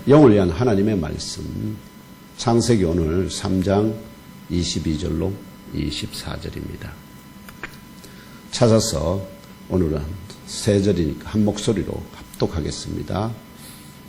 영을 위한 하나님의 말씀, 창세기 오늘 3장 22절로 24절입니다. 찾아서 오늘은 세 절이니까 한 목소리로 합독하겠습니다.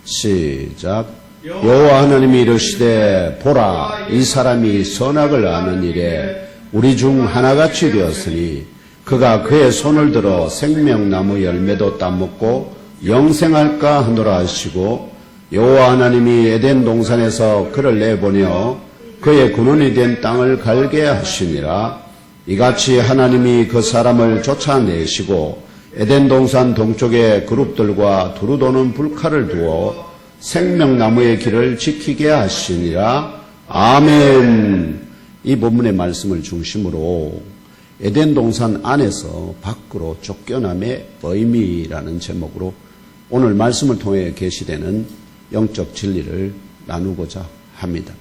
시작. 여호와 하나님이 이르시되 보라, 이 사람이 선악을 아는 일에 우리 중 하나같이 되었으니 그가 그의 손을 들어 생명나무 열매도 따먹고 영생할까 하노라 하시고, 여호와 하나님이 에덴 동산에서 그를 내보내어 그의 근원이 된 땅을 갈게 하시니라. 이같이 하나님이 그 사람을 쫓아내시고 에덴 동산 동쪽에 그룹들과 두루 도는 불칼을 두어 생명나무의 길을 지키게 하시니라. 아멘. 이 본문의 말씀을 중심으로 에덴 동산 안에서 밖으로 쫓겨남의 의미라는 제목으로 오늘 말씀을 통해 계시되는 영적 진리를 나누고자 합니다.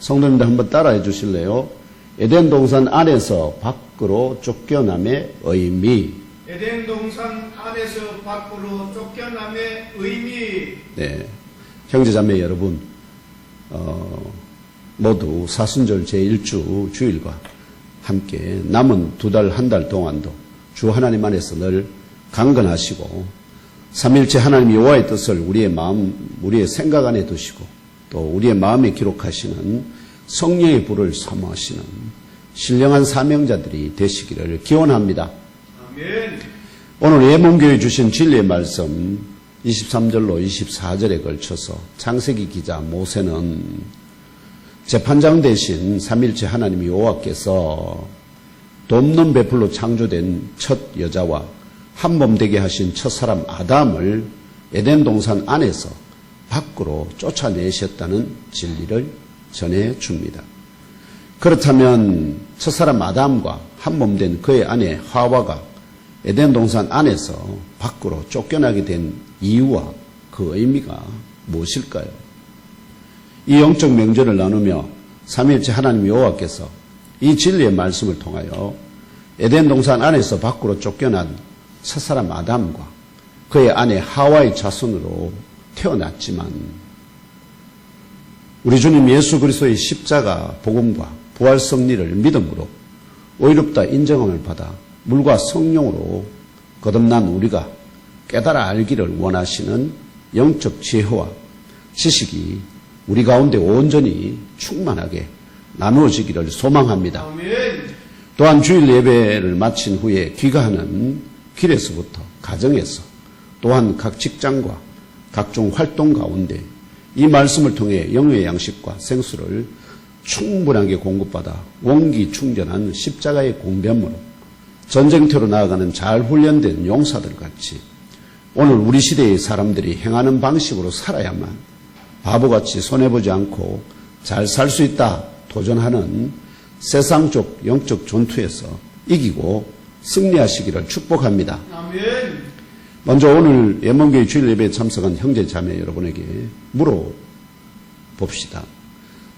성도님들 한번 따라해 주실래요? 에덴 동산 안에서 밖으로 쫓겨남의 의미. 에덴 동산 안에서 밖으로 쫓겨남의 의미. 네, 형제자매 여러분, 모두 사순절 제1주 주일과 함께 남은 2달, 1달 동안도 주 하나님 안에서 늘 강건하시고 삼일체 하나님 여호와의 뜻을 우리의 마음, 우리의 생각 안에 두시고 또 우리의 마음에 기록하시는 성령의 불을 사모하시는 신령한 사명자들이 되시기를 기원합니다. 아멘. 오늘 예문교회 주신 진리의 말씀 23절로 24절에 걸쳐서 창세기 기자 모세는 재판장 대신 삼일체 하나님 여호와께서 돕는 배풀로 창조된 첫 여자와 한 몸 되게 하신 첫사람 아담을 에덴 동산 안에서 밖으로 쫓아내셨다는 진리를 전해줍니다. 그렇다면 첫사람 아담과 한 몸 된 그의 아내 하와가 에덴 동산 안에서 밖으로 쫓겨나게 된 이유와 그 의미가 무엇일까요? 이 영적 명제를 나누며 삼위일체 하나님 여호와께서 이 진리의 말씀을 통하여 에덴 동산 안에서 밖으로 쫓겨난 첫사람 아담과 그의 아내 하와의 자손으로 태어났지만 우리 주님 예수 그리스도의 십자가 복음과 부활 승리를 믿음으로 의롭다 인정함을 받아 물과 성령으로 거듭난 우리가 깨달아 알기를 원하시는 영적 지혜와 지식이 우리 가운데 온전히 충만하게 나누어지기를 소망합니다. 또한 주일 예배를 마친 후에 귀가하는 길에서부터 가정에서 또한 각 직장과 각종 활동 가운데 이 말씀을 통해 영의 양식과 생수를 충분하게 공급받아 원기 충전한 십자가의 공변으로 전쟁터로 나아가는 잘 훈련된 용사들 같이 오늘 우리 시대의 사람들이 행하는 방식으로 살아야만 바보같이 손해보지 않고 잘 살 수 있다 도전하는 세상적 영적 전투에서 이기고 승리하시기를 축복합니다. 아멘. 먼저 오늘 예문교회 주일 예배에 참석한 형제 자매 여러분에게 물어봅시다.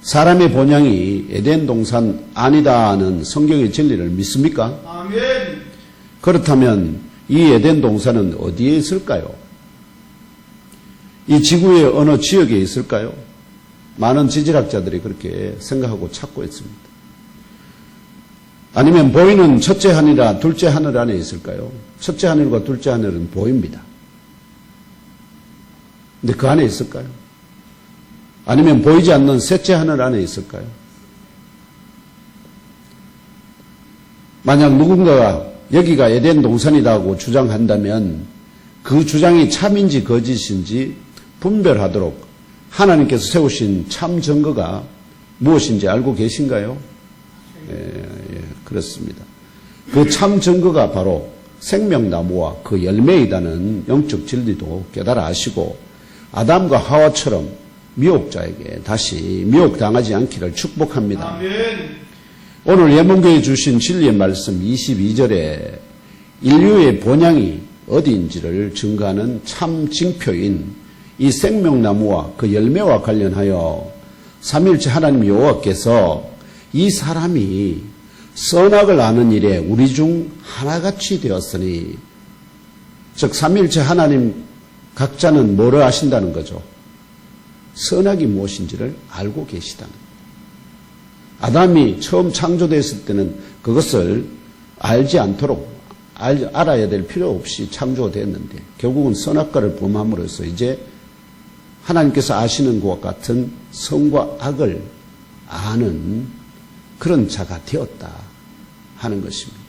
사람의 본향이 에덴 동산 아니다는 성경의 진리를 믿습니까? 아멘. 그렇다면 이 에덴 동산은 어디에 있을까요? 이 지구의 어느 지역에 있을까요? 많은 지질학자들이 그렇게 생각하고 찾고 있습니다. 아니면 보이는 첫째 하늘이나 둘째 하늘 안에 있을까요? 첫째 하늘과 둘째 하늘은 보입니다. 근데 그 안에 있을까요? 아니면 보이지 않는 셋째 하늘 안에 있을까요? 만약 누군가가 여기가 에덴 동산이라고 주장한다면 그 주장이 참인지 거짓인지 분별하도록 하나님께서 세우신 참 증거가 무엇인지 알고 계신가요? 그렇습니다. 그 참 증거가 바로 생명나무와 그 열매이다는 영적 진리도 깨달아 아시고 아담과 하와처럼 미혹자에게 다시 미혹당하지 않기를 축복합니다. 아멘. 오늘 예문교에 주신 진리의 말씀 22절에 인류의 본향이 어디인지를 증거하는 참 징표인 이 생명나무와 그 열매와 관련하여 삼위일체 하나님 여호와께서 이 사람이 선악을 아는 일에 우리 중 하나같이 되었으니, 즉 삼위일체 하나님 각자는 뭐를 아신다는 거죠? 선악이 무엇인지를 알고 계시다는 거예요. 아담이 처음 창조됐을 때는 그것을 알지 않도록 알아야 될 필요 없이 창조가 됐는데 결국은 선악과를 범함으로써 이제 하나님께서 아시는 것과 같은 선과 악을 아는 그런 자가 되었다 하는 것입니다.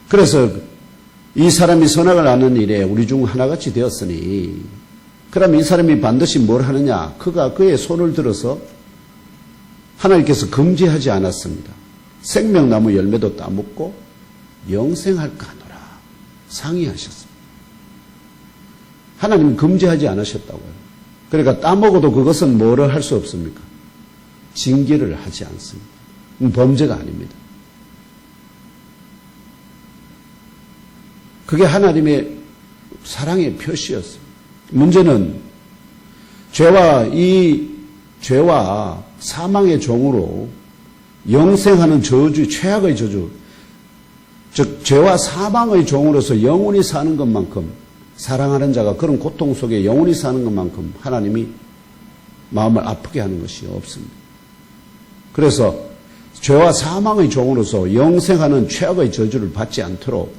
그래서 이 사람이 선악을 아는 일에 우리 중 하나같이 되었으니 그럼 이 사람이 반드시 뭘 하느냐? 그가 그의 손을 들어서 하나님께서 금지하지 않았습니다. 생명나무 열매도 따먹고 영생할까 하노라 상의하셨습니다. 하나님은 금지하지 않으셨다고요. 그러니까 따먹어도 그것은 뭐를 할 수 없습니까? 징계를 하지 않습니다. 범죄가 아닙니다. 그게 하나님의 사랑의 표시였습니다. 문제는 죄와 사망의 종으로 영생하는 저주, 최악의 저주, 즉 죄와 사망의 종으로서 영원히 사는 것만큼 사랑하는 자가 그런 고통 속에 영원히 사는 것만큼 하나님이 마음을 아프게 하는 것이 없습니다. 그래서 죄와 사망의 종으로서 영생하는 최악의 저주를 받지 않도록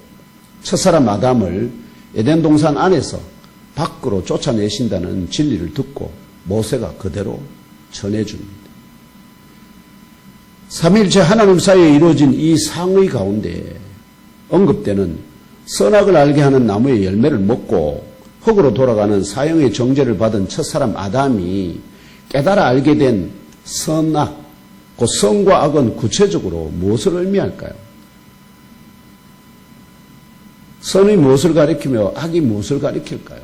첫사람 아담을 에덴 동산 안에서 밖으로 쫓아내신다는 진리를 듣고 모세가 그대로 전해줍니다. 삼위일체 하나님 사이에 이루어진 이 상의 가운데 언급되는 선악을 알게 하는 나무의 열매를 먹고 흙으로 돌아가는 사형의 정죄를 받은 첫사람 아담이 깨달아 알게 된 선악, 그 선과 악은 구체적으로 무엇을 의미할까요? 선이 무엇을 가리키며 악이 무엇을 가리킬까요?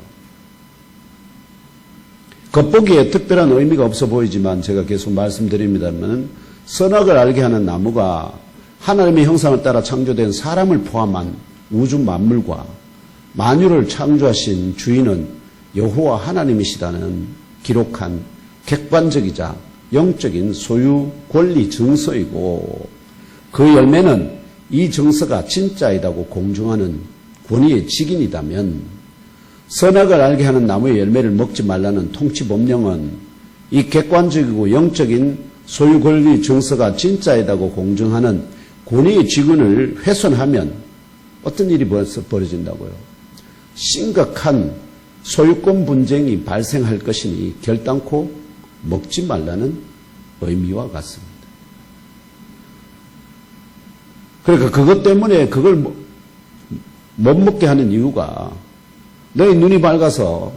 겉보기에 특별한 의미가 없어 보이지만 제가 계속 말씀드립니다만 선악을 알게 하는 나무가 하나님의 형상을 따라 창조된 사람을 포함한 우주 만물과 만유를 창조하신 주인은 여호와 하나님이시다는 기록한 객관적이자 영적인 소유 권리 증서이고 그 열매는 이 증서가 진짜이다고 공증하는 권위의 직인이다면 선악을 알게 하는 나무의 열매를 먹지 말라는 통치 법령은 이 객관적이고 영적인 소유 권리 증서가 진짜이다고 공증하는 권위의 직원을 훼손하면 어떤 일이 벌어진다고요? 심각한 소유권 분쟁이 발생할 것이니 결단코 먹지 말라는 의미와 같습니다. 그러니까 그것 때문에 그걸 못 먹게 하는 이유가 너희 눈이 밝아서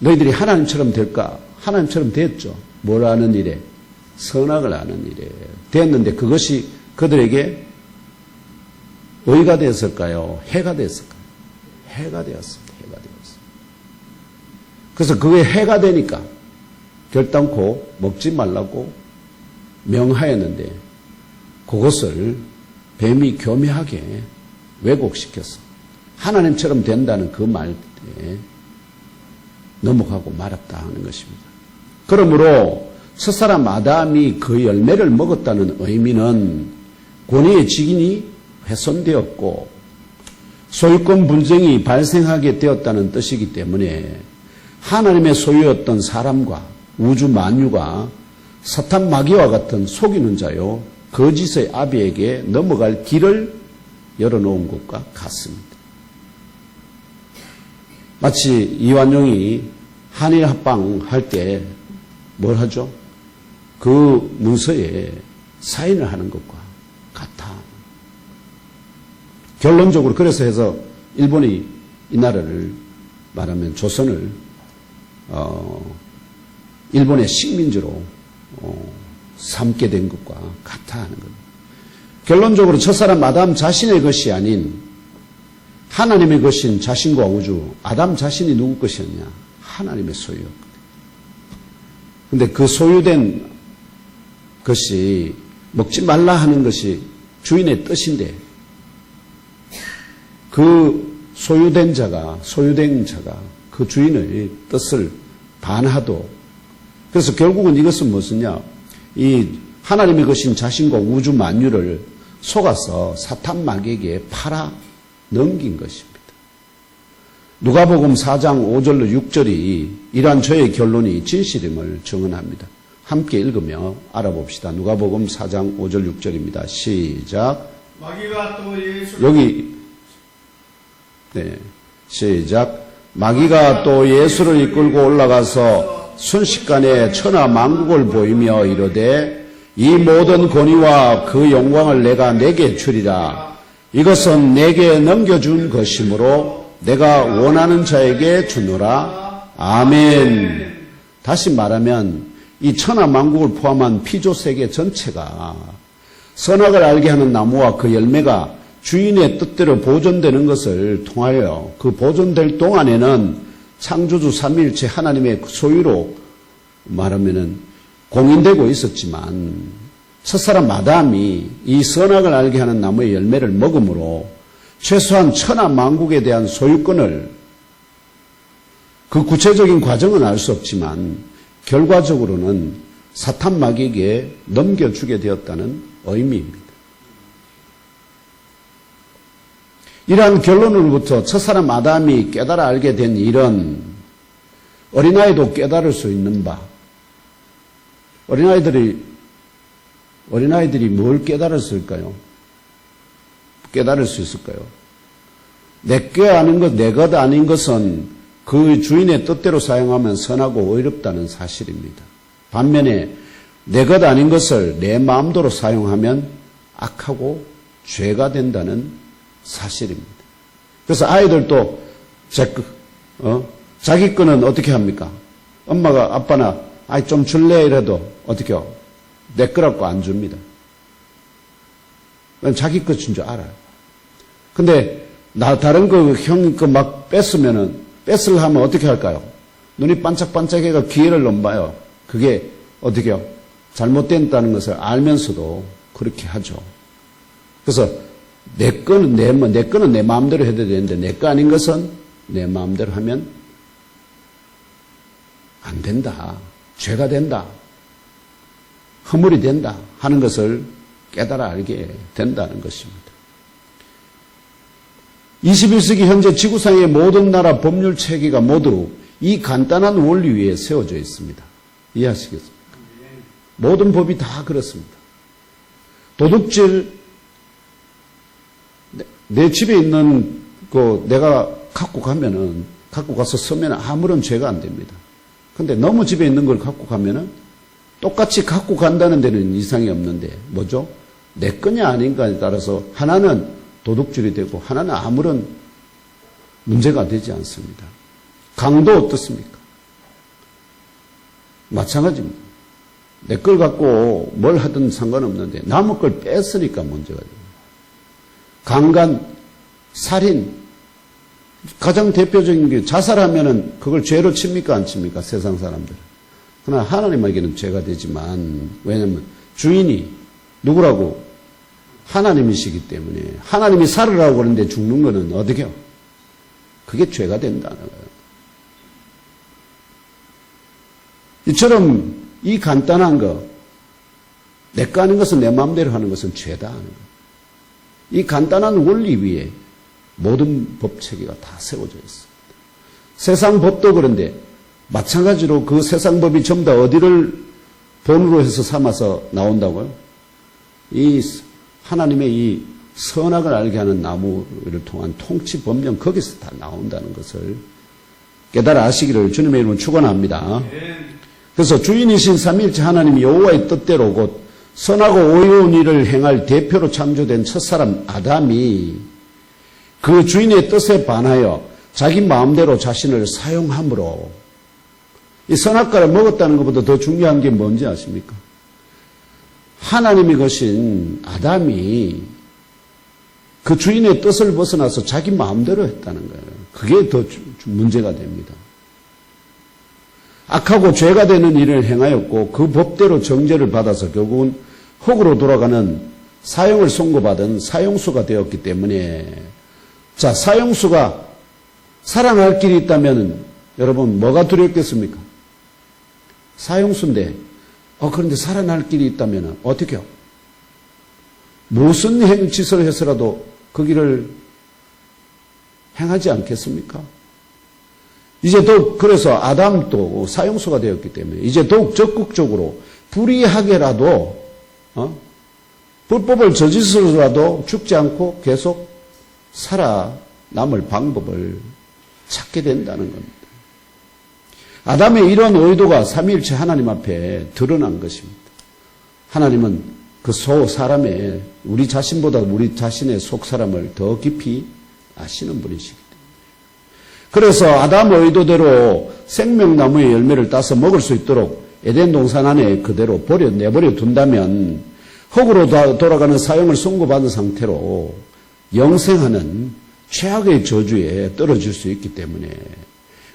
너희들이 하나님처럼 될까? 하나님처럼 됐죠. 뭘 아는 일에? 선악을 아는 일에 됐는데 그것이 그들에게 의가 되었을까요? 해가 되었을까요? 해가 되었습니다. 해가 되었습니다. 그래서 그게 해가 되니까 결단코 먹지 말라고 명하였는데 그것을 뱀이 교묘하게 왜곡시켰어. 하나님처럼 된다는 그 말에 넘어가고 말았다 하는 것입니다. 그러므로 첫사람 아담이 그 열매를 먹었다는 의미는 권위의 직인이 훼손되었고 소유권 분쟁이 발생하게 되었다는 뜻이기 때문에 하나님의 소유였던 사람과 우주 만유가 사탄 마귀와 같은 속이는 자요 거짓의 아비에게 넘어갈 길을 열어놓은 것과 같습니다. 마치 이완용이 한일 합방할 때 뭘 하죠? 그 문서에 사인을 하는 것과 같아. 결론적으로 그래서 해서 일본이 이 나라를 말하면 조선을 일본의 식민지로 삼게 된 것과 같아 하는 겁니다. 결론적으로 첫사람 아담 자신의 것이 아닌 하나님의 것인 자신과 우주, 아담 자신이 누구 것이었냐? 하나님의 소유였거든요. 근데 그 소유된 것이 먹지 말라 하는 것이 주인의 뜻인데 그 소유된 자가 그 주인의 뜻을 반하도 그래서 결국은 이것은 무엇이냐? 이 하나님의 것인 자신과 우주 만유를 속아서 사탄 마귀에게 팔아 넘긴 것입니다. 누가복음 4장 5절로 6절이 이러한 저의 결론이 진실임을 증언합니다. 함께 읽으며 알아봅시다. 누가복음 4장 5절 6절입니다. 시작. 마귀가 또 예수를 여기 시작. 마귀가 또 예수를 이끌고 올라가서 순식간에 천하 만국을 보이며 이르되 이 모든 권위와 그 영광을 내게 주리라. 이것은 내게 넘겨준 것이므로 내가 원하는 자에게 주노라. 아멘. 다시 말하면 이 천하 만국을 포함한 피조 세계 전체가 선악을 알게 하는 나무와 그 열매가 주인의 뜻대로 보존되는 것을 통하여 그 보존될 동안에는 창조주 삼위일체 하나님의 소유로 말하면은 공인되고 있었지만 첫사람 아담이 이 선악을 알게 하는 나무의 열매를 먹음으로 최소한 천하 만국에 대한 소유권을 그 구체적인 과정은 알 수 없지만 결과적으로는 사탄 마귀에게 넘겨주게 되었다는 의미입니다. 이러한 결론으로부터 첫사람 아담이 깨달아 알게 된 일은 어린아이도 깨달을 수 있는 바. 어린아이들이 뭘 깨달았을까요? 깨달을 수 있을까요? 내 것 아닌 것은 그 주인의 뜻대로 사용하면 선하고 의롭다는 사실입니다. 반면에 내 것 아닌 것을 내 마음대로 사용하면 악하고 죄가 된다는 사실입니다. 그래서 아이들도 자기 거는 어떻게 합니까? 엄마가 아빠나 좀 줄래 이래도 어떻게요? 내 거라고 안 줍니다. 자기 것인 줄 알아요. 근데 다른 거 형 거 막 뺏으려 하면 어떻게 할까요? 눈이 반짝반짝해가 기회를 넘봐요. 그게 어떻게요? 잘못된다는 것을 알면서도 그렇게 하죠. 그래서 내 거는 내 마음대로 해도 되는데 내 거 아닌 것은 내 마음대로 하면 안 된다. 죄가 된다. 허물이 된다 하는 것을 깨달아 알게 된다는 것입니다. 21세기 현재 지구상의 모든 나라 법률 체계가 모두 이 간단한 원리 위에 세워져 있습니다. 이해하시겠습니까? 모든 법이 다 그렇습니다. 도둑질, 내 집에 있는 거 내가 갖고 가서 쓰면 아무런 죄가 안 됩니다. 근데 너무 집에 있는 걸 갖고 가면은 똑같이 갖고 간다는 데는 이상이 없는데 뭐죠? 내 거냐 아닌가에 따라서 하나는 도둑질이 되고 하나는 아무런 문제가 되지 않습니다. 강도 어떻습니까? 마찬가지입니다. 내 걸 갖고 뭘 하든 상관없는데 남의 걸 뺐으니까 문제가 됩니다. 강간, 살인, 가장 대표적인 게 자살하면은 그걸 죄로 칩니까 안 칩니까? 세상 사람들은. 그러나 하나님에게는 죄가 되지만 왜냐하면 주인이 누구라고? 하나님이시기 때문에 하나님이 살으라고 그러는데 죽는 거는 어떻게요? 그게 죄가 된다는 거예요. 이처럼 이 간단한 거, 내 거 하는 것은 내 마음대로 하는 것은 죄다 하는 거예요. 이 간단한 원리 위에 모든 법 체계가 다 세워져 있습니다. 세상 법도 그런데 마찬가지로 그 세상 법이 전부 다 어디를 본으로 해서 삼아서 나온다고요? 이 하나님의 이 선악을 알게 하는 나무를 통한 통치 법령 거기서 다 나온다는 것을 깨달아 아시기를 주님의 이름으로 축원합니다. 그래서 주인이신 삼위일체 하나님 여호와의 뜻대로 곧 선하고 의로운 일을 행할 대표로 창조된 첫사람 아담이 그 주인의 뜻에 반하여 자기 마음대로 자신을 사용함으로 이 선악과를 먹었다는 것보다 더 중요한 게 뭔지 아십니까? 하나님이 거신 아담이 그 주인의 뜻을 벗어나서 자기 마음대로 했다는 거예요. 그게 더 문제가 됩니다. 악하고 죄가 되는 일을 행하였고 그 법대로 정죄를 받아서 결국은 흙으로 돌아가는 사형을 선고받은 사형수가 되었기 때문에 자, 사형수가 살아날 길이 있다면 여러분 뭐가 두렵겠습니까? 사형수인데 그런데 살아날 길이 있다면 어떻게 해요? 무슨 짓을 해서라도 그 길을 행하지 않겠습니까? 이제 더욱 그래서 아담도 사형수가 되었기 때문에 이제 더욱 적극적으로 불의하게라도 불법을 저지르서라도 죽지 않고 계속 살아남을 방법을 찾게 된다는 겁니다. 아담의 이런 의도가 삼위일체 하나님 앞에 드러난 것입니다. 하나님은 그 사람의 우리 자신보다 우리 자신의 속사람을 더 깊이 아시는 분이시기 때문에 그래서 아담의 의도대로 생명나무의 열매를 따서 먹을 수 있도록 에덴 동산 안에 그대로 내버려 둔다면 흙으로 돌아가는 사형을 선고받은 상태로 영생하는 최악의 저주에 떨어질 수 있기 때문에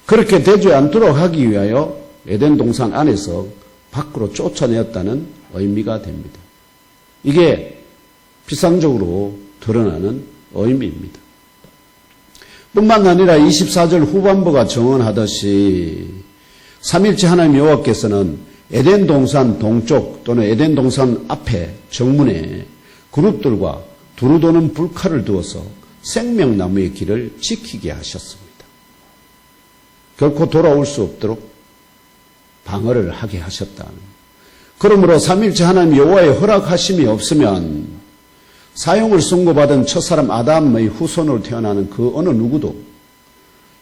그렇게 되지 않도록 하기 위하여 에덴 동산 안에서 밖으로 쫓아내었다는 의미가 됩니다. 이게 피상적으로 드러나는 의미입니다. 뿐만 아니라 24절 후반부가 정언하듯이 삼일체 하나님 여호와께서는 에덴 동산 동쪽 또는 에덴 동산 앞에 정문에 그룹들과 두루 도는 불칼을 두어서 생명나무의 길을 지키게 하셨습니다. 결코 돌아올 수 없도록 방어를 하게 하셨다. 그러므로 삼일체 하나님 여호와의 허락하심이 없으면 사형을 선고받은 첫사람 아담의 후손으로 태어나는 그 어느 누구도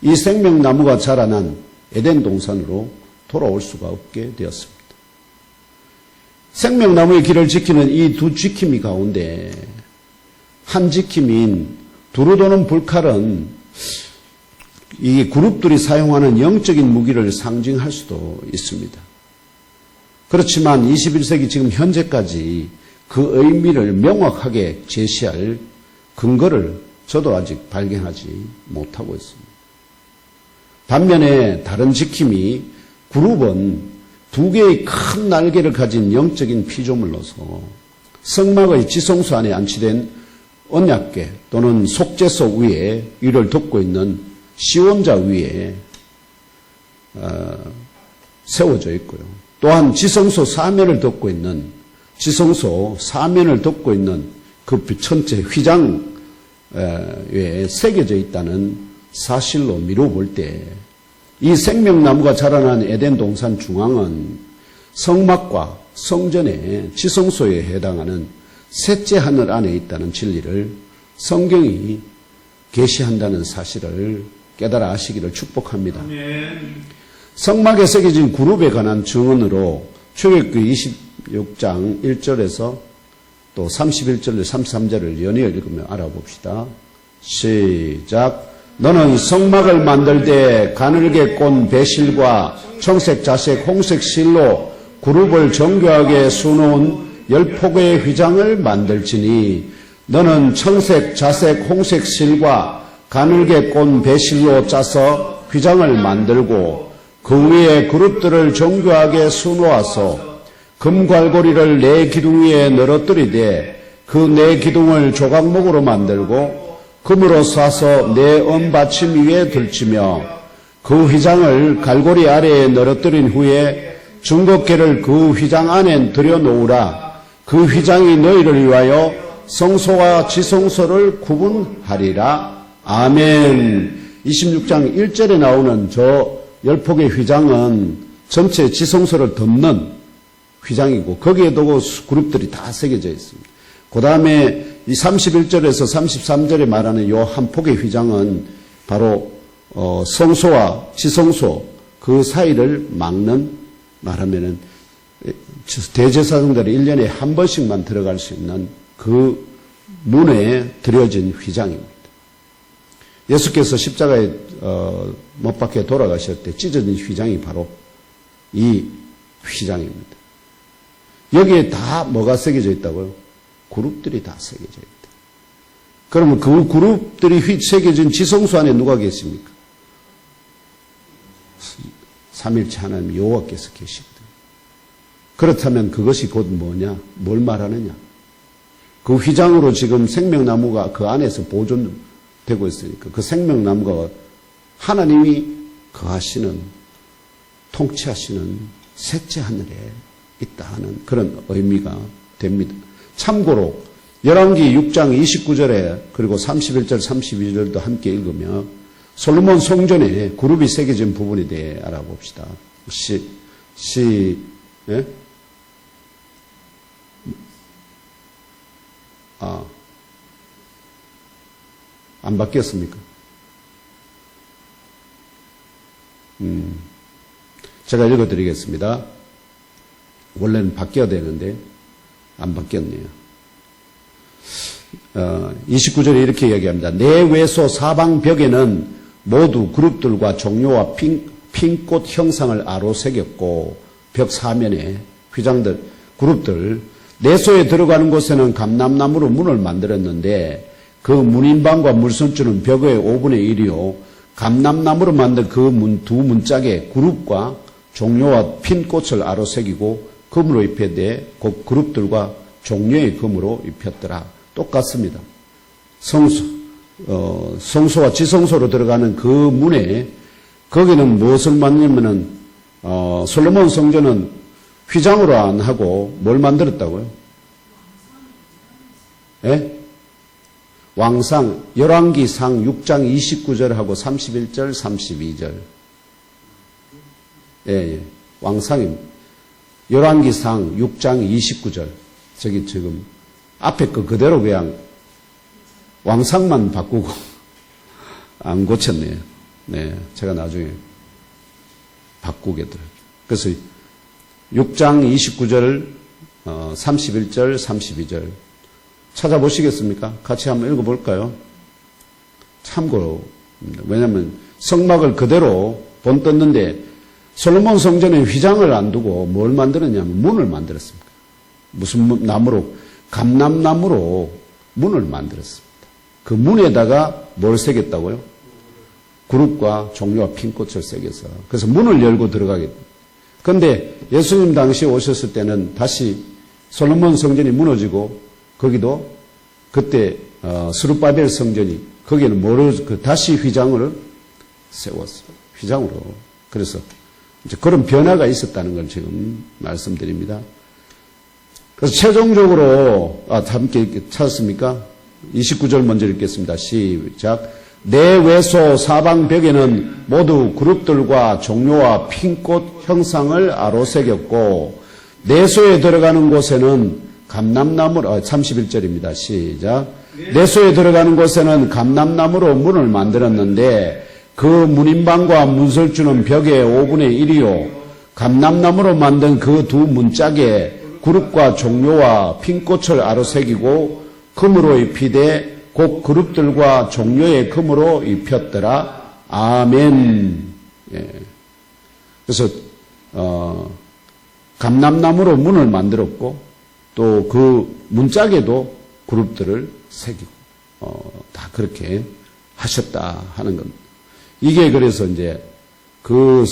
이 생명나무가 자라난 에덴 동산으로 돌아올 수가 없게 되었습니다. 생명나무의 길을 지키는 이 두 지킴이 가운데 한 지킴인 두루 도는 불칼은 이 그룹들이 사용하는 영적인 무기를 상징할 수도 있습니다. 그렇지만 21세기 지금 현재까지 그 의미를 명확하게 제시할 근거를 저도 아직 발견하지 못하고 있습니다. 반면에 다른 지킴이 그룹은 두 개의 큰 날개를 가진 영적인 피조물로서 성막의 지성소 안에 안치된 언약궤 또는 속죄소 위에 이를 덮고 있는 시온자 위에 세워져 있고요. 또한 지성소 사면을 덮고 있는 그 전체 휘장 에 새겨져 있다는 사실로 미루어 때 이 생명나무가 자라난 에덴 동산 중앙은 성막과 성전의 지성소에 해당하는 셋째 하늘 안에 있다는 진리를 성경이 계시한다는 사실을 깨달아 아시기를 축복합니다. 성막에 새겨진 그룹에 관한 증언으로 출애굽기 26장 1절에서 또 31절, 33절을 연이어 읽으며 알아봅시다. 시작. 너는 성막을 만들 때 가늘게 꼰 배실과 청색, 자색, 홍색 실로 그룹을 정교하게 수놓은 10폭의 휘장을 만들지니 너는 청색, 자색, 홍색 실과 가늘게 꼰 배실로 짜서 휘장을 만들고 그 위에 그룹들을 정교하게 수놓아서 금괄고리를 네 기둥 위에 늘어뜨리되 그 네 기둥을 조각목으로 만들고 금으로 쏴서 네 언받침 위에 들치며 그 휘장을 갈고리 아래에 늘어뜨린 후에 증거궤를 그 휘장 안에 들여놓으라. 그 휘장이 너희를 위하여 성소와 지성소를 구분하리라. 아멘. 26장 1절에 나오는 저 10폭의 휘장은 전체 지성소를 덮는 휘장이고 거기에도 그룹들이 다 새겨져 있습니다. 그 다음에 이 31절에서 33절에 말하는 요 한 폭의 휘장은 바로 성소와 지성소 그 사이를 막는, 말하면은 대제사장들이 1년에 한 번씩만 들어갈 수 있는 그 문에 들여진 휘장입니다. 예수께서 십자가에 못 박혀 돌아가실 때 찢어진 휘장이 바로 이 휘장입니다. 여기에 다 뭐가 새겨져 있다고요? 그룹들이 다 새겨져 있다. 그러면 그 그룹들이 새겨진 지성소 안에 누가 계십니까? 삼일체 하나님 여호와께서 계시거든요. 그렇다면 그것이 곧 뭐냐? 뭘 말하느냐? 그 휘장으로 지금 생명나무가 그 안에서 보존되고 있으니까 그 생명나무가 하나님이 거하시는, 통치하시는 셋째 하늘에 있다 하는 그런 의미가 됩니다. 참고로 열왕기 6장 29절에 그리고 31절 32절도 함께 읽으며 솔로몬 성전에 그룹이 새겨진 부분에 대해 알아봅시다. 예? 안 바뀌었습니까? 제가 읽어드리겠습니다. 원래는 바뀌어야 되는데 안 바뀌었네요. 29절에 이렇게 이야기합니다. 내 외소 사방벽에는 모두 그룹들과 종료와 핀꽃 형상을 아로 새겼고 벽 사면에 휘장들 그룹들 내소에 들어가는 곳에는 감람나무로 문을 만들었는데 그 문인방과 물선줄은 벽의 5분의 1이요 감람나무로 만든 그 두 문짝에 그룹과 종료와 핀꽃을 아로 새기고 금으로 입혀대 곧 그룹들과 종료의 금으로 입혔더라. 똑같습니다. 성소와 지성소로 들어가는 그 문에 거기는 무엇을 만들냐면은 솔로몬 성전은 휘장으로 안 하고 뭘 만들었다고요? 예? 왕상 열왕기상 6장 29절하고 31절 32절 예. 왕상입니다. 열왕기상 6장 29절 저기 지금 앞에 거 그대로 그냥 왕상만 바꾸고 안 고쳤네요. 네, 제가 나중에 바꾸게 돼요. 그래서 6장 29절, 31절, 32절 찾아보시겠습니까? 같이 한번 읽어볼까요? 참고로 왜냐하면 성막을 그대로 본떴는데 솔로몬 성전에 휘장을 안 두고 뭘 만들었냐면 문을 만들었습니다. 무슨 나무로? 감람나무로 문을 만들었습니다. 그 문에다가 뭘 새겼다고요? 그룹과 종료와 핀꽃을 새겨서. 그래서 문을 열고 들어가게. 그런데 예수님 당시에 오셨을 때는 다시 솔로몬 성전이 무너지고 거기도 그때 스룹바벨 성전이 거기에는 뭐를 다시 휘장을 세웠어요. 휘장으로. 그래서 이제 그런 변화가 있었다는 걸 지금 말씀드립니다. 그래서 최종적으로 함께 찾았습니까? 29절 먼저 읽겠습니다. 시작. 내 외소 사방벽에는 모두 그룹들과 종료와 핀꽃 형상을 아로 새겼고 내소에 들어가는 곳에는 감람나무로 31절입니다. 시작. 내소에 들어가는 곳에는 감람나무로 문을 만들었는데 그 문인방과 문설주는 벽의 5분의 1이요 감람나무로 만든 그 두 문짝에 그룹과 종료와 핀꽃을 아로 새기고 금으로 입히되 곧 그룹들과 종료의 금으로 입혔더라. 아멘. 예. 그래서 감람나무로 문을 만들었고 또 그 문짝에도 그룹들을 새기고 다 그렇게 하셨다 하는 겁니다. 이게 그래서 이제 그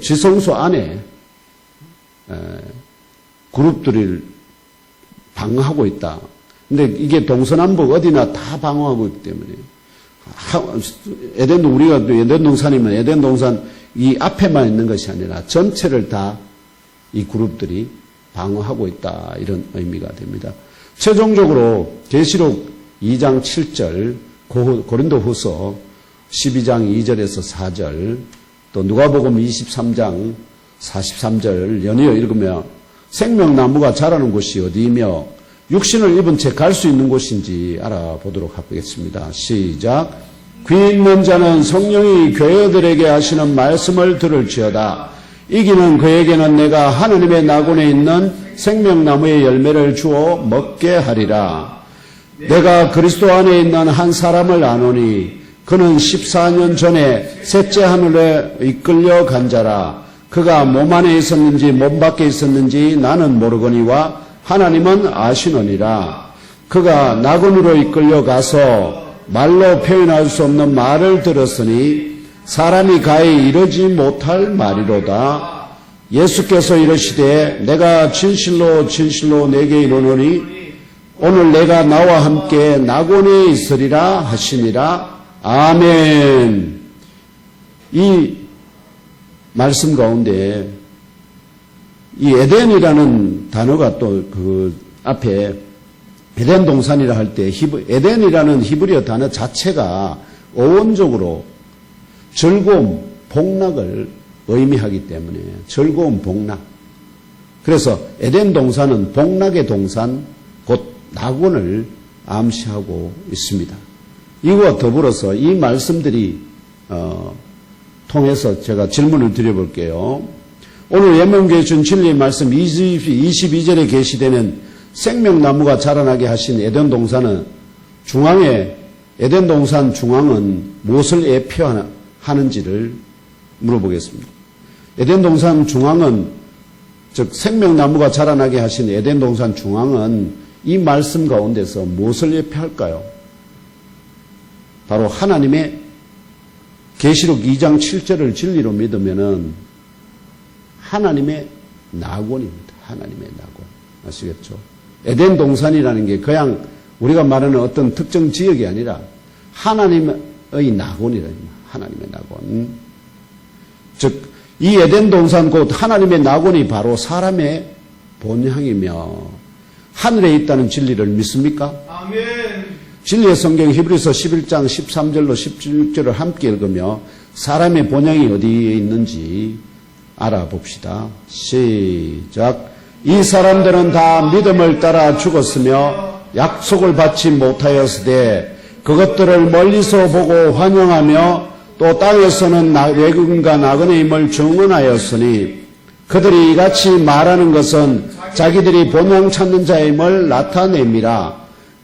지성소 안에 그룹들을 방어하고 있다. 근데 이게 동서남북 어디나 다 방어하고 있기 때문에 에덴 우리가 에덴 동산이면 에덴 동산 이 앞에만 있는 것이 아니라 전체를 다 이 그룹들이 방어하고 있다 이런 의미가 됩니다. 최종적으로 계시록 2장 7절 고린도후서 12장 2절에서 4절 또 누가복음 23장 43절 연이어 읽으며 생명나무가 자라는 곳이 어디이며 육신을 입은 채 갈 수 있는 곳인지 알아보도록 하겠습니다. 시작. 귀 있는 자는 성령이 교회들에게 하시는 말씀을 들을지어다. 이기는 그에게는 내가 하느님의 낙원에 있는 생명나무의 열매를 주어 먹게 하리라. 내가 그리스도 안에 있는 한 사람을 아노니 그는 14년 전에 셋째 하늘에 이끌려 간 자라. 그가 몸 안에 있었는지 몸 밖에 있었는지 나는 모르거니와 하나님은 아시느니라. 그가 낙원으로 이끌려 가서 말로 표현할 수 없는 말을 들었으니 사람이 가히 이르지 못할 말이로다. 예수께서 이르시되 내가 진실로 진실로 내게 이르노니 오늘 내가 나와 함께 낙원에 있으리라 하시니라. 아멘. 이 말씀 가운데 이 에덴이라는 단어가 또 그 앞에 에덴 동산이라 할 때 에덴이라는 히브리어 단어 자체가 어원적으로 즐거움, 복락을 의미하기 때문에 즐거움, 복락. 그래서 에덴 동산은 복락의 동산, 곧 낙원을 암시하고 있습니다. 이와 더불어서 이 말씀들이 통해서 제가 질문을 드려볼게요. 오늘 예명교회 준 진리의 말씀 22절에 게시되는 생명나무가 자라나게 하신 에덴 동산은 에덴 동산 중앙은 무엇을 예표하는지를 물어보겠습니다. 에덴 동산 중앙은, 즉 생명나무가 자라나게 하신 에덴 동산 중앙은 이 말씀 가운데서 무엇을 예표할까요? 바로 하나님의 계시록 2장 7절을 진리로 믿으면은 하나님의 낙원입니다. 하나님의 낙원. 아시겠죠? 에덴 동산이라는 게 그냥 우리가 말하는 어떤 특정 지역이 아니라 하나님의 낙원이라. 하나님의 낙원. 즉, 이 에덴 동산 곧 하나님의 낙원이 바로 사람의 본향이며 하늘에 있다는 진리를 믿습니까? 아멘. 진리의 성경 히브리서 11장 13절로 16절을 함께 읽으며 사람의 본향이 어디에 있는지 알아봅시다. 시작. 이 사람들은 다 믿음을 따라 죽었으며 약속을 받지 못하였으되 그것들을 멀리서 보고 환영하며 또 땅에서는 외국인과 나그네 임을 증언하였으니 그들이 이같이 말하는 것은 자기들이 본향 찾는 자임을 나타냅니다.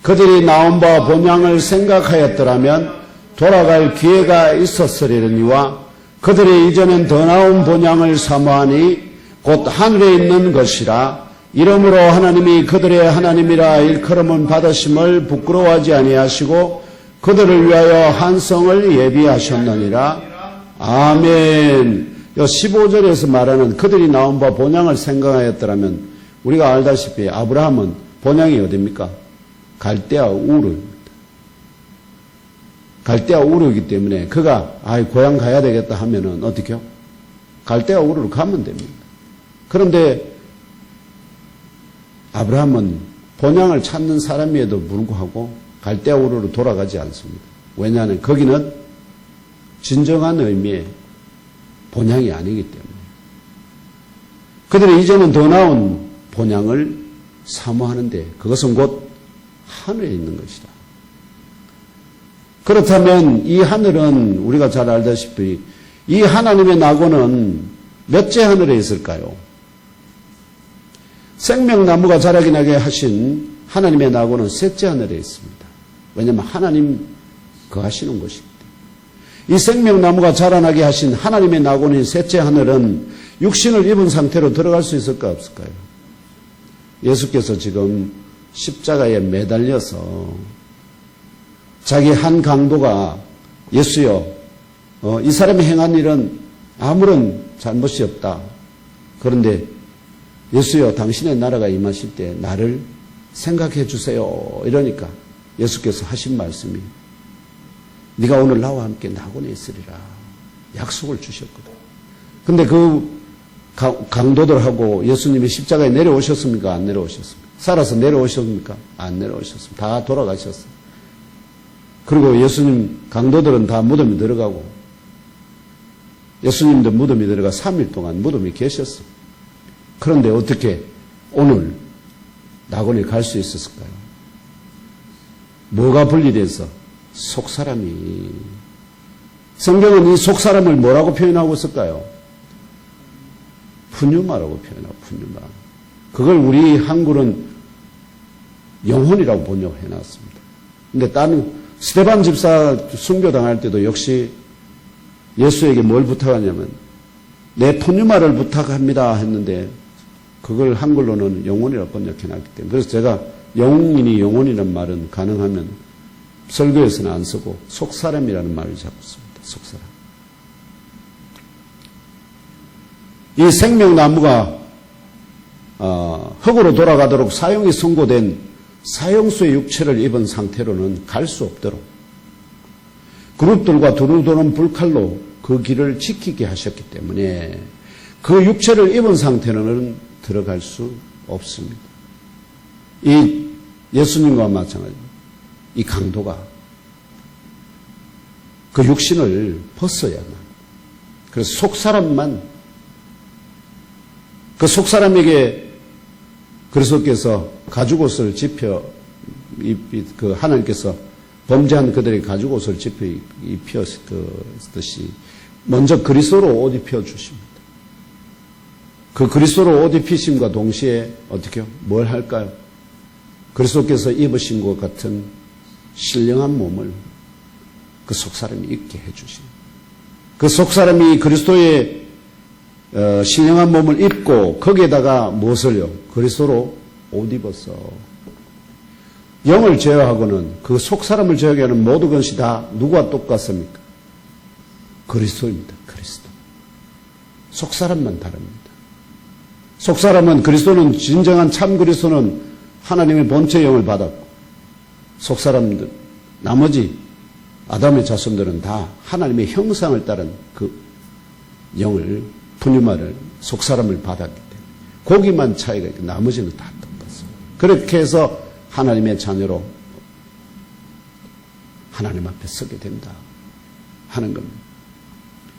그들이 나온 바 본향을 생각하였더라면 돌아갈 기회가 있었으리니와 그들이 이제는 더 나은 본향을 사모하니 곧 하늘에 있는 것이라. 이러므로 하나님이 그들의 하나님이라 일컬음은 받으심을 부끄러워하지 아니하시고 그들을 위하여 한성을 예비하셨느니라. 아멘. 15절에서 말하는 그들이 나온 바 본향을 생각하였더라면 우리가 알다시피 아브라함은 본향이 어디입니까? 갈대아 우르입니다. 갈대아 우르이기 때문에 그가 고향 가야 되겠다 하면은 어떻게요? 갈대아 우르로 가면 됩니다. 그런데 아브라함은 본향을 찾는 사람임에도 불구하고 갈대아 우르로 돌아가지 않습니다. 왜냐하면 거기는 진정한 의미의 본향이 아니기 때문에. 그들이 이제는 더 나은 본향을 사모하는데 그것은 곧 하늘에 있는 것이다. 그렇다면 이 하늘은 우리가 잘 알다시피 이 하나님의 낙원은 몇째 하늘에 있을까요? 생명나무가 자라게 나게 하신 하나님의 낙원은 셋째 하늘에 있습니다. 왜냐하면 하나님 거하시는 곳이기 때문에. 이 생명나무가 자라나게 하신 하나님의 낙원인 셋째 하늘은 육신을 입은 상태로 들어갈 수 있을까 없을까요? 예수께서 지금 십자가에 매달려서 자기 한 강도가 예수여 이 사람이 행한 일은 아무런 잘못이 없다. 그런데 예수여 당신의 나라가 임하실 때 나를 생각해 주세요. 이러니까 예수께서 하신 말씀이 네가 오늘 나와 함께 낙원에 있으리라 약속을 주셨거든. 근데 그 강도들하고 예수님이 십자가에 내려오셨습니까? 안 내려오셨습니까? 살아서 내려오셨습니까? 안 내려오셨습니다. 다 돌아가셨어요. 그리고 예수님 강도들은 다 무덤에 들어가고 예수님도 무덤에 들어가 3일 동안 무덤에 계셨어요. 그런데 어떻게 오늘 낙원에 갈 수 있었을까요? 뭐가 분리돼서? 속사람이. 성경은 이 속사람을 뭐라고 표현하고 있을까요? 푸뉴마라고 표현하고 푸뉴마. 그걸 우리 한글은 영혼이라고 번역해놨습니다. 근데 다른 스데반 집사 순교당할 때도 역시 예수에게 뭘 부탁하냐면 내 푸뉴마를 부탁합니다 했는데 그걸 한글로는 영혼이라고 번역해놨기 때문에 그래서 제가 영웅이니 영혼이라는 말은 가능하면 설교에서는 안 쓰고 속사람이라는 말을 잡고 씁니다. 속사람. 이 생명나무가 흙으로 돌아가도록 사용이 선고된 사형수의 육체를 입은 상태로는 갈 수 없도록 그룹들과 두루 도는 불칼로 그 길을 지키게 하셨기 때문에 그 육체를 입은 상태로는 들어갈 수 없습니다. 이 예수님과 마찬가지입니다. 이 강도가 그 육신을 벗어야만 그래서 속사람만, 그 속사람에게 그리스도께서 가죽옷을 하나님께서 범죄한 그들의 가죽옷을 입혔듯이 먼저 그리스도로 옷 입혀주십니다. 그 그리스도로 옷 입히심과 동시에 어떻게 뭘 할까요? 그리스도께서 입으신 것 같은 신령한 몸을 그 속사람이 입게 해주십니다. 그 속사람이 그리스도의 신령한 몸을 입고 거기에다가 무엇을요? 그리스도로 옷 입어서 영을 제어하고는 그 속사람을 제어하게 하는 모든 것이 다 누구와 똑같습니까? 그리스도입니다. 그리스도. 속사람만 다릅니다. 속사람은 그리스도는 진정한 참 그리스도는 하나님의 본체 영을 받았고 속사람들 나머지 아담의 자손들은 다 하나님의 형상을 따른 그 영을 푸뉴마를 속사람을 받았기 때문에 거기만 차이가 있고 나머지는 다 똑같습니다. 그렇게 해서 하나님의 자녀로 하나님 앞에 서게 된다 하는 겁니다.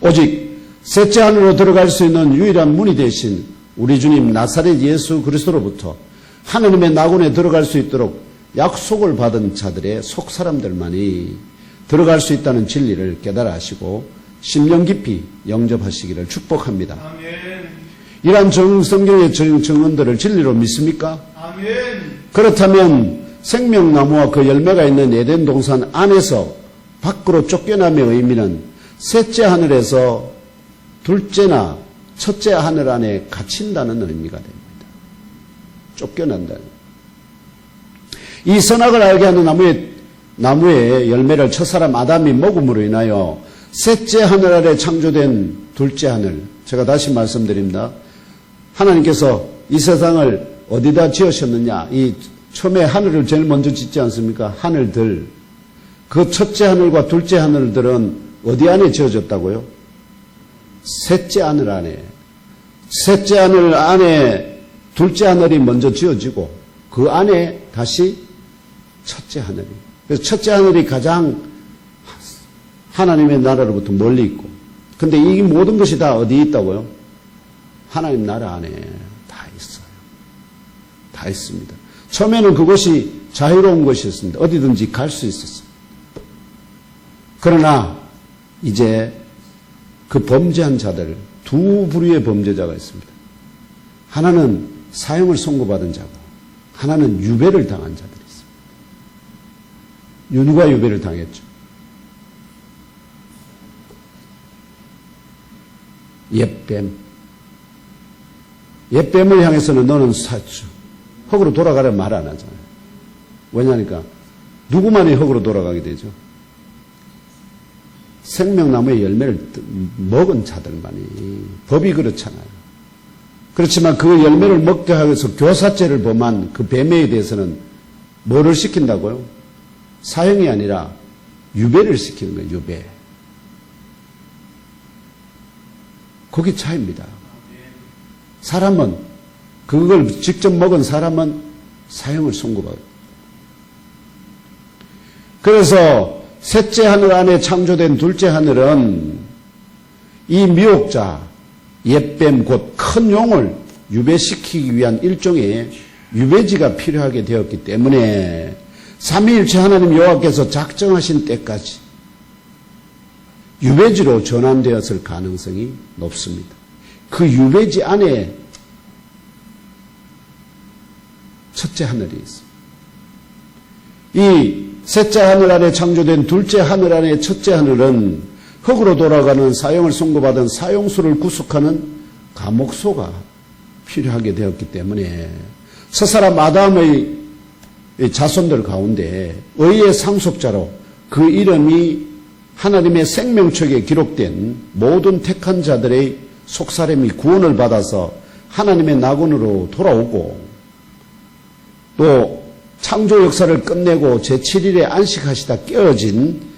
오직 셋째 하늘로 들어갈 수 있는 유일한 문이 되신 우리 주님 나사렛 예수 그리스도로부터 하나님의 낙원에 들어갈 수 있도록 약속을 받은 자들의 속사람들만이 들어갈 수 있다는 진리를 깨달아 하시고 심령 깊이 영접하시기를 축복합니다. 아멘. 이러한 성경의 증언들을 진리로 믿습니까? 아멘. 그렇다면 생명나무와 그 열매가 있는 에덴 동산 안에서 밖으로 쫓겨남의 의미는 셋째 하늘에서 둘째나 첫째 하늘 안에 갇힌다는 의미가 됩니다. 쫓겨난다는. 이 선악을 알게 하는 나무의 열매를 첫사람 아담이 먹음으로 인하여 셋째 하늘 아래 창조된 둘째 하늘. 제가 다시 말씀드립니다. 하나님께서 이 세상을 어디다 지으셨느냐? 이 처음에 하늘을 제일 먼저 짓지 않습니까? 하늘들. 그 첫째 하늘과 둘째 하늘들은 어디 안에 지어졌다고요? 셋째 하늘 안에. 셋째 하늘 안에 둘째 하늘이 먼저 지어지고 그 안에 다시 첫째 하늘이. 그래서 첫째 하늘이 가장 하나님의 나라로부터 멀리 있고 근데 이 모든 것이 다 어디에 있다고요? 하나님 나라 안에 다 있어요. 다 있습니다. 처음에는 그것이 자유로운 것이었습니다. 어디든지 갈 수 있었습니다. 그러나 이제 그 범죄한 자들 두 부류의 범죄자가 있습니다. 하나는 사형을 선고받은 자고 하나는 유배를 당한 자들이 있습니다. 누가 유배를 당했죠? 옛뱀. 옛뱀을 향해서는 너는 사주. 흙으로 돌아가려 말 안 하잖아요. 왜냐니까 누구만이 흙으로 돌아가게 되죠? 생명나무의 열매를 먹은 자들만이. 법이 그렇잖아요. 그렇지만 그 열매를 먹게 하기 위해서 교사죄를 범한 그 뱀에 대해서는 뭐를 시킨다고요? 사형이 아니라 유배를 시키는 거예요. 유배. 거기 차이입니다. 사람은 그걸 직접 먹은 사람은 사형을 선고받아요. 그래서 셋째 하늘 안에 창조된 둘째 하늘은 이 미혹자 옛뱀 곧 큰 용을 유배시키기 위한 일종의 유배지가 필요하게 되었기 때문에 삼위일체 하나님 여호와께서 작정하신 때까지 유배지로 전환되었을 가능성이 높습니다. 그 유배지 안에 첫째 하늘이 있습니다. 이 셋째 하늘 안에 창조된 둘째 하늘 안에 첫째 하늘은 흙으로 돌아가는 사형을 선고받은 사형수를 구속하는 감옥소가 필요하게 되었기 때문에 첫사람 아담의 자손들 가운데 의의 상속자로 그 이름이 하나님의 생명책에 기록된 모든 택한 자들의 속사람이 구원을 받아서 하나님의 낙원으로 돌아오고 또 창조 역사를 끝내고 제7일에 안식하시다 깨어진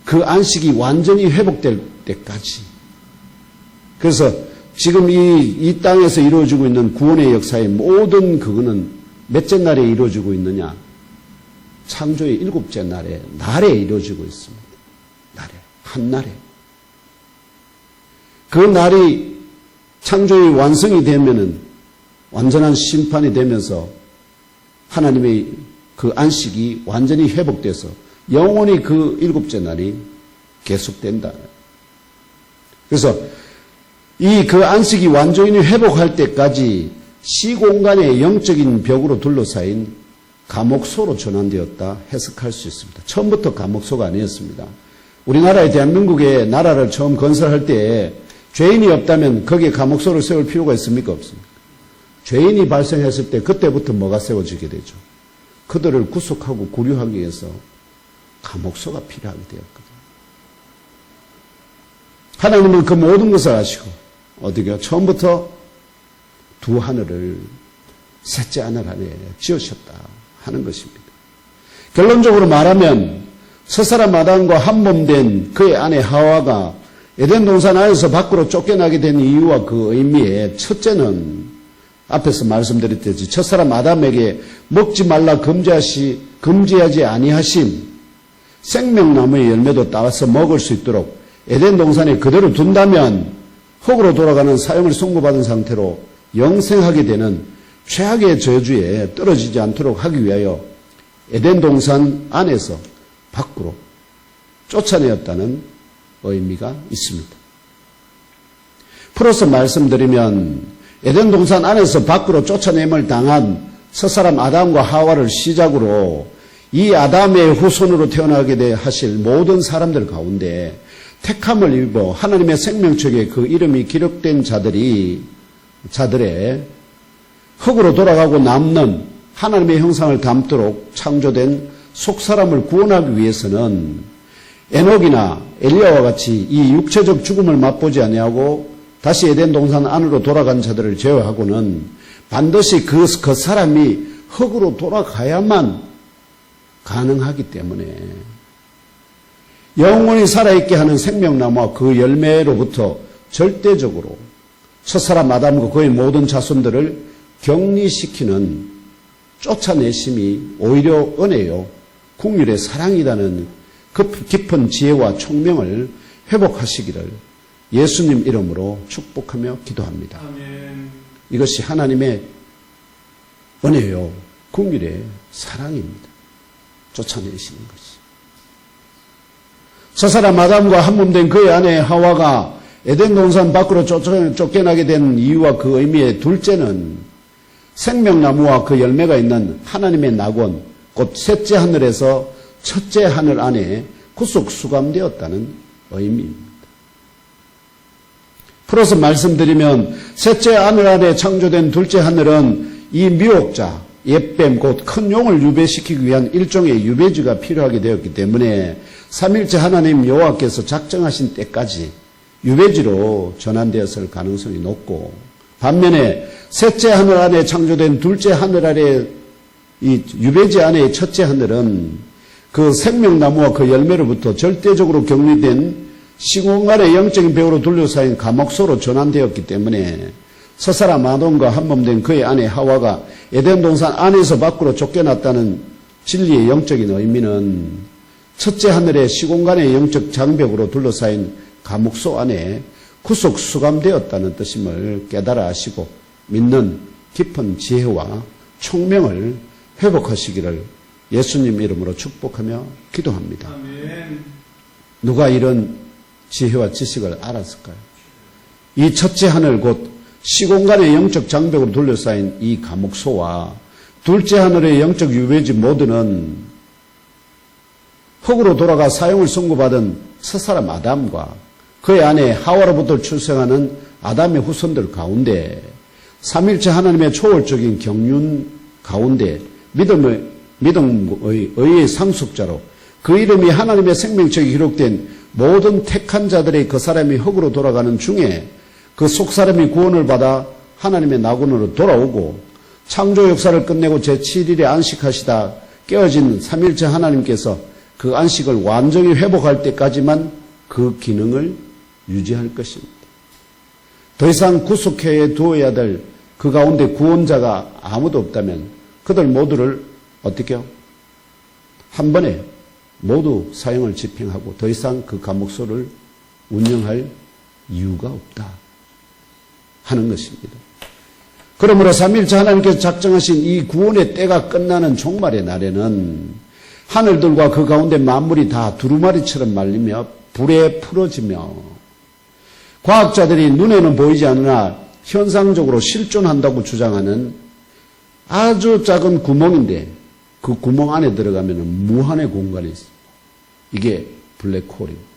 그 안식이 완전히 회복될 때까지. 그래서 지금 이 땅에서 이루어지고 있는 구원의 역사의 모든 그거는 몇째 날에 이루어지고 있느냐? 창조의 일곱째 날에 이루어지고 있습니다. 날에, 한날에. 그 날이 창조의 완성이 되면은 완전한 심판이 되면서 하나님의 그 안식이 완전히 회복돼서 영원히 그 일곱째 날이 계속된다. 그래서 이 그 안식이 완전히 회복할 때까지 시공간의 영적인 벽으로 둘러싸인 감옥소로 전환되었다 해석할 수 있습니다. 처음부터 감옥소가 아니었습니다. 우리나라의 대한민국의 나라를 처음 건설할 때 죄인이 없다면 거기에 감옥소를 세울 필요가 있습니까? 없습니까? 죄인이 발생했을 때 그때부터 뭐가 세워지게 되죠? 그들을 구속하고 구류하기 위해서 감옥소가 필요하게 되었거든요. 하나님은 그 모든 것을 아시고 어디가 처음부터 두 하늘을 셋째 하늘 안에 지으셨다 하는 것입니다. 결론적으로 말하면 첫사람 아담과 한몸된 그의 아내 하와가 에덴 동산 안에서 밖으로 쫓겨나게 된 이유와 그 의미의 첫째는 앞에서 말씀드렸듯이 첫사람 아담에게 먹지 말라 금지하지 아니하신 생명나무의 열매도 따서 먹을 수 있도록 에덴 동산에 그대로 둔다면 흙으로 돌아가는 사형을 선고받은 상태로 영생하게 되는 최악의 저주에 떨어지지 않도록 하기 위하여 에덴 동산 안에서 밖으로 쫓아내었다는 의미가 있습니다. 풀어서 말씀드리면 에덴 동산 안에서 밖으로 쫓아냄을 당한 첫사람 아담과 하와를 시작으로 이 아담의 후손으로 태어나게 하실 모든 사람들 가운데 택함을 입어 하나님의 생명책에 그 이름이 기록된 자들의 흙으로 돌아가고 남는 하나님의 형상을 담도록 창조된 속사람을 구원하기 위해서는 에녹이나 엘리야와 같이 이 육체적 죽음을 맛보지 아니하고 다시 에덴 동산 안으로 돌아간 자들을 제외하고는 반드시 그 사람이 흙으로 돌아가야만 가능하기 때문에 영원히 살아있게 하는 생명나무와 그 열매로부터 절대적으로 첫사람 아담과 그의 모든 자손들을 격리시키는 쫓아내심이 오히려 은혜요 긍휼의 사랑이라는 깊은 지혜와 총명을 회복하시기를 예수님 이름으로 축복하며 기도합니다. 아멘. 이것이 하나님의 은혜요 긍휼의 사랑입니다. 쫓아내시는 것이. 첫사람 아담과 한몸된 그의 아내 하와가 에덴 동산 밖으로 쫓겨나게 된 이유와 그 의미의 둘째는 생명나무와 그 열매가 있는 하나님의 낙원, 곧 셋째 하늘에서 첫째 하늘 안에 구속 수감되었다는 의미입니다. 풀어서 말씀드리면 셋째 하늘 안에 창조된 둘째 하늘은 이 미혹자, 옛뱀, 곧 큰 용을 유배시키기 위한 일종의 유배지가 필요하게 되었기 때문에 삼일째 하나님 여호와께서 작정하신 때까지 유배지로 전환되었을 가능성이 높고, 반면에 셋째 하늘 안에 창조된 둘째 하늘 아래 이 유배지 안에 첫째 하늘은 그 생명나무와 그 열매로부터 절대적으로 격리된 시공간의 영적인 벽으로 둘러싸인 감옥소로 전환되었기 때문에 첫사람 아담과 한몸된 그의 아내 하와가 에덴 동산 안에서 밖으로 쫓겨났다는 진리의 영적인 의미는 첫째 하늘의 시공간의 영적 장벽으로 둘러싸인 감옥소 안에 구속 수감되었다는 뜻임을 깨달아 하시고 믿는 깊은 지혜와 총명을 회복하시기를 예수님 이름으로 축복하며 기도합니다. 아멘. 누가 이런 지혜와 지식을 알았을까요? 이 첫째 하늘 곧 시공간의 영적 장벽으로 둘러싸인 이 감옥소와 둘째 하늘의 영적 유배지 모두는 흙으로 돌아가 사형을 선고받은 첫사람 아담과 그의 아내 하와로부터 출생하는 아담의 후손들 가운데 삼일째 하나님의 초월적인 경륜 가운데 믿음의 상속자로 그 이름이 하나님의 생명책에 기록된 모든 택한 자들의 그 사람이 흙으로 돌아가는 중에 그 속사람이 구원을 받아 하나님의 낙원으로 돌아오고 창조 역사를 끝내고 제7일에 안식하시다 깨어진 삼일째 하나님께서 그 안식을 완전히 회복할 때까지만 그 기능을 유지할 것입니다. 더 이상 구속해 두어야 될 그 가운데 구원자가 아무도 없다면 그들 모두를 어떻게 해요? 한 번에 모두 사형을 집행하고 더 이상 그 감옥소를 운영할 이유가 없다 하는 것입니다. 그러므로 삼위일체 하나님께서 작정하신 이 구원의 때가 끝나는 종말의 날에는 하늘들과 그 가운데 만물이 다 두루마리처럼 말리며 불에 풀어지며 과학자들이 눈에는 보이지 않으나 현상적으로 실존한다고 주장하는 아주 작은 구멍인데 그 구멍 안에 들어가면 무한의 공간이 있습니다. 이게 블랙홀입니다.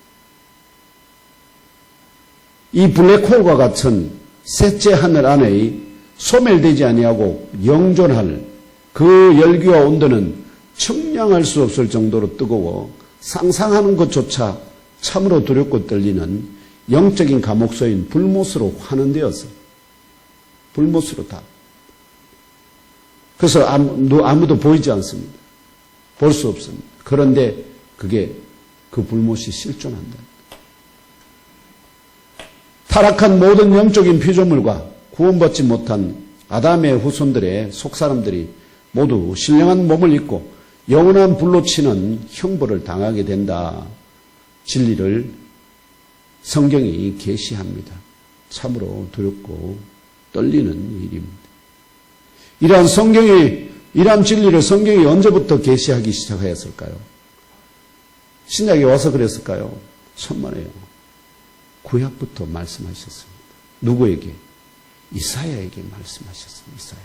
이 블랙홀과 같은 셋째 하늘 안에 소멸되지 아니하고 영존할 그 열기와 온도는 측량할 수 없을 정도로 뜨거워 상상하는 것조차 참으로 두렵고 떨리는 영적인 감옥소인 불못으로 환원되어서 불못으로 다. 그래서 아무도 보이지 않습니다. 볼 수 없습니다. 그런데 그게 그 불못이 실존한다. 타락한 모든 영적인 피조물과 구원받지 못한 아담의 후손들의 속사람들이 모두 신령한 몸을 입고 영원한 불로 치는 형벌을 당하게 된다. 진리를 성경이 계시합니다. 참으로 두렵고 떨리는 일입니다. 이러한 진리를 성경이 언제부터 계시하기 시작하였을까요? 신약에 와서 그랬을까요? 천만에요. 구약부터 말씀하셨습니다. 누구에게? 이사야에게 말씀하셨습니다.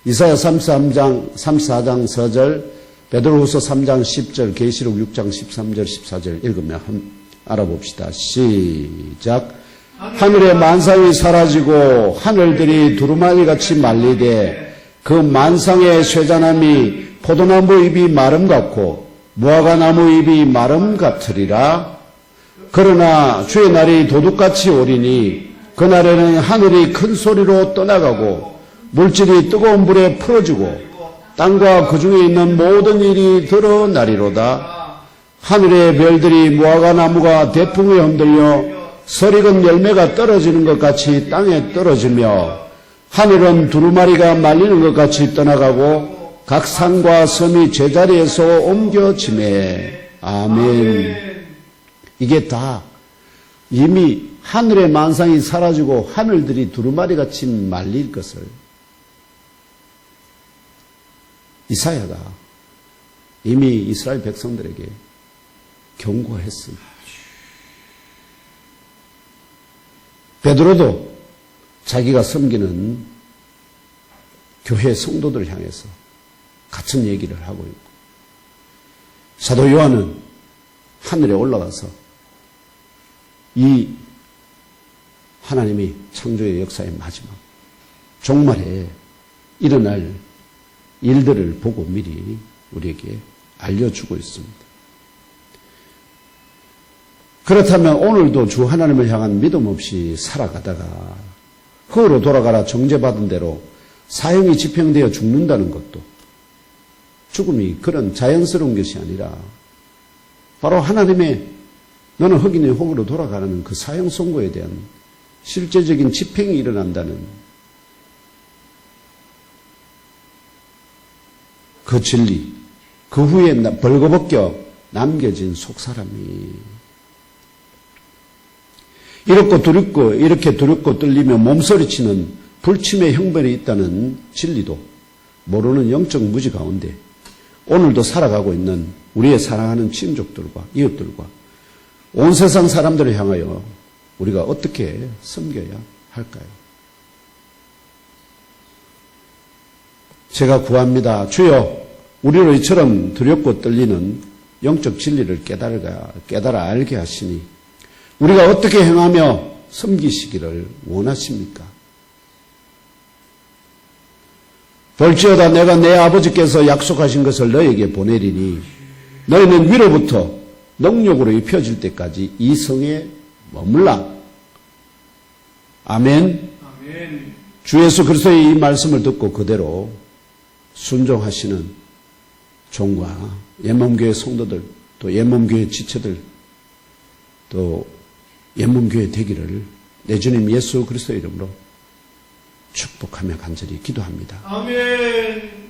이사야 34장 4절, 베드로후서 3장 10절, 계시록 6장 13절 14절 읽으면 알아봅시다. 시작. 하늘의 만상이 사라지고 하늘들이 두루마리같이 말리되 그 만상의 쇠자나미 포도나무 잎이 마름 같고 무화과나무 잎이 마름 같으리라. 그러나 주의 날이 도둑같이 오리니 그날에는 하늘이 큰 소리로 떠나가고 물질이 뜨거운 불에 풀어지고 땅과 그 중에 있는 모든 일이 드러나리로다. 하늘의 별들이 무화과나무가 대풍에 흔들려 설익은 열매가 떨어지는 것 같이 땅에 떨어지며 하늘은 두루마리가 말리는 것 같이 떠나가고 각 산과 섬이 제자리에서 옮겨지매. 아멘. 이게 다 이미 하늘의 만상이 사라지고 하늘들이 두루마리같이 말릴 것을 이사야가 이미 이스라엘 백성들에게 경고했습니다. 베드로도 자기가 섬기는 교회 성도들을 향해서 같은 얘기를 하고 있고, 사도 요한은 하늘에 올라가서 이 하나님이 창조의 역사의 마지막 종말에 일어날 일들을 보고 미리 우리에게 알려주고 있습니다. 그렇다면 오늘도 주 하나님을 향한 믿음 없이 살아가다가 흙으로 돌아가라 정죄받은 대로 사형이 집행되어 죽는다는 것도 죽음이 그런 자연스러운 것이 아니라 바로 하나님의 너는 흙이니 흙으로 돌아가는 그 사형 선고에 대한 실제적인 집행이 일어난다는 그 진리, 그 후에 벌거벗겨 남겨진 속사람이 이렇게 두렵고 떨리며 몸서리치는 불침의 형벌이 있다는 진리도 모르는 영적 무지 가운데 오늘도 살아가고 있는 우리의 사랑하는 친족들과 이웃들과 온 세상 사람들을 향하여 우리가 어떻게 섬겨야 할까요? 제가 구합니다. 주여, 우리로 이처럼 두렵고 떨리는 영적 진리를 깨달아 알게 하시니 우리가 어떻게 행하며 섬기시기를 원하십니까? 볼지어다 내가 내 아버지께서 약속하신 것을 너에게 보내리니 너희는 위로부터 능력으로 입혀질 때까지 이 성에 머물라. 아멘. 아멘. 주 예수 그리스도의 이 말씀을 듣고 그대로 순종하시는 종과 옛몸교회 성도들, 또 옛몸교회 지체들, 또 옛몸교회 되기를 내 주님 예수 그리스도 이름으로 축복하며 간절히 기도합니다. 아멘.